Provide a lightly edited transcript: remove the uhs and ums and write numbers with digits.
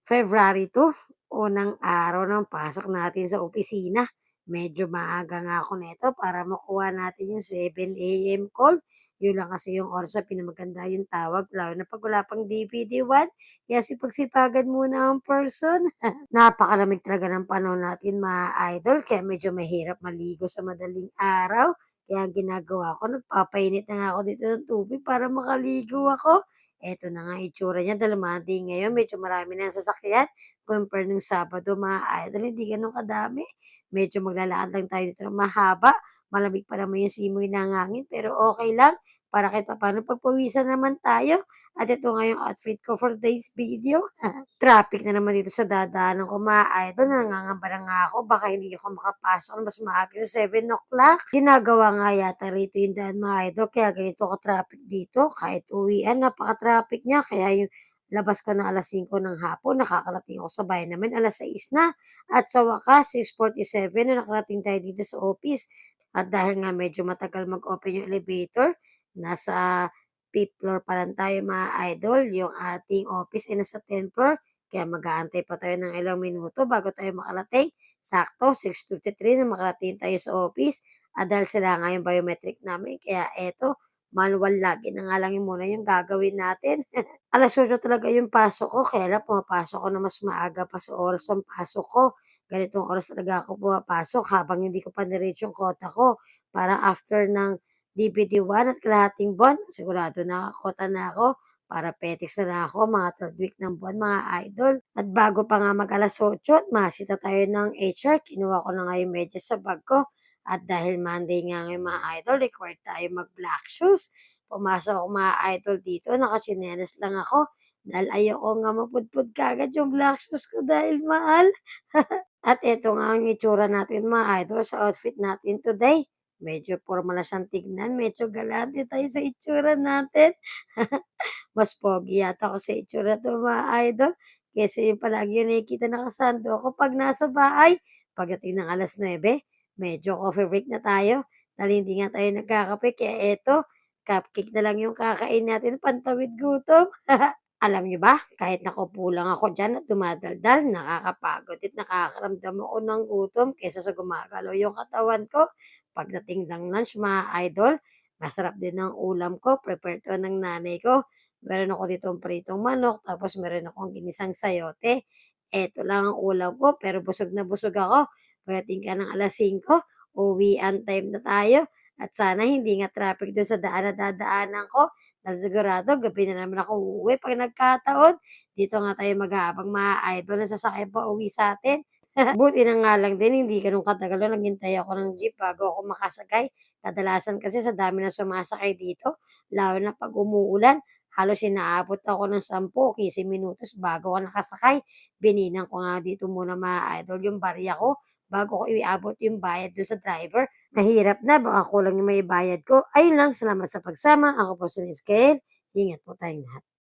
February 2, unang araw ng pasok natin sa opisina. Medyo maaga nga ako nito para makuha natin yung 7 AM call. Yun lang kasi yung oras na pinamaganda yung tawag lalo na 'pag wala pang DPD-1. Kaya sipag-sipagan muna ang person. Napakalamig talaga ng panahon natin mga idol kaya medyo mahirap maligo sa madaling araw. Kaya ang ginagawa ko nagpapainit na nga ako dito ng tubig para makaligo ako. Eto na nga itsura niya dahil Monday ngayon medyo marami ng sasakyan compare nung Sabado mga idol hindi gano'n kadami. Medyo maglalakad lang tayo dito ng mahaba, malamig pa naman yung simoy ng hangin pero okey lang para kahit papaano pagpawisan naman tayo. At ito nga yung outfit ko for today's video. Traffic na naman dito sa dadaanan ko mga idol, nangangamba na nga ako baka hindi ako makapasok ng mas maaga sa 7 o'clock. Ginagawa nga yata rito yung daan mga idol kaya ganito ka-traffic dito. Kahit uwian napaka-traffic niya kaya yung labas ko ng 5:00 ng hapon nakakarating ako sa bahay namin 6:00 na. At sa wakas 6:47 na nakarating tayo dito sa office. At dahil nga medyo matagal mag-open yung elevator, nasa 5th floor pa lang tayo mga idol, yung ating office ay nasa 10th floor. Kaya mag-aantay pa tayo ng ilang minuto bago tayo makarating. Sakto 6:53 na makarating tayo sa office at dahil sila nga yung biometric namin kaya eto, manual login na nga lang yung muna yung gagawin natin. 8:00 talaga yung pasok ko kaya lang pumapasok ako na mas maaga pa sa oras ng pasok ko. Ganitong oras talaga ako pumapasok habang hindi ko pa na-reach yung quota ko. Parang after ng DPD-1 at kalahating buwan sigurado nakakota na ako para petics na lang ako mga 3rd week ng buwan mga idol. At bago pa nga mag 8:00 at masita tayo ng HR, kinuha ko na nga yung medyas sa bag ko. At dahil Monday nga ngayon mga idol, required tayo mag-black shoes. Pumasok ako mga idol dito, nakatsinelas lang ako dahil ayoko nga mapudpud kaagad yung black shoes ko dahil mahal. At eto nga ang itsura natin mga idol sa outfit natin today. Medyo pormal na siyang tignan, medyo galante tayo sa itsura natin. Mas pogi yata ako sa itsura 'to mga idol, kaysa yung palagi yung nakikita nakasando ako 'pag nasa bahay. Pagdating ng 9:00, medyo coffee break na tayo dahil hindi nga tayo nagkakape kaya eto, cupcake na lang yung kakain natin pantawid gutom. Alam niyo ba, kahit nakaupo lang ako diyan at dumadaldal, nakakapagod at nakakaramdam ako ng gutom kaysa sa gumagalaw yung katawan ko. Pagdating ng lunch mga idol, masarap din ang ulam ko, prepare 'to ng nanay ko. Meron ako ditong pritong manok, tapos meron akong ginisang sayote. Eto lang ang ulam ko, pero busog na busog ako. Pagdating ka ng 5:00, uwian time na tayo. At sana hindi nga traffic dun sa daan na dadaanan ko. Dahil sigurado gabi na naman ako uuwi 'pag nagkataon. Dito nga tayo mag-aabang mga idol ng sasakyan pauwi sa'tin. Buti na nga lang din hindi gano'n katagal na naghintay ako ng jeep bago ako makasakay. Kadalasan kasi sa dami ng sumasakay dito, lalo na 'pag umuulan, halos inaabot ako ng 10 o 15 minutos bago ako nakasakay. Bininang ko nga dito muna mga idol yung barya ko bago ko iabot yung bayad dun sa driver. Mahirap na baka kulang yung maibayad ko. Ayun lang, salamat sa pagsama. Ako po si Miss Gail. Ingat po tayong lahat.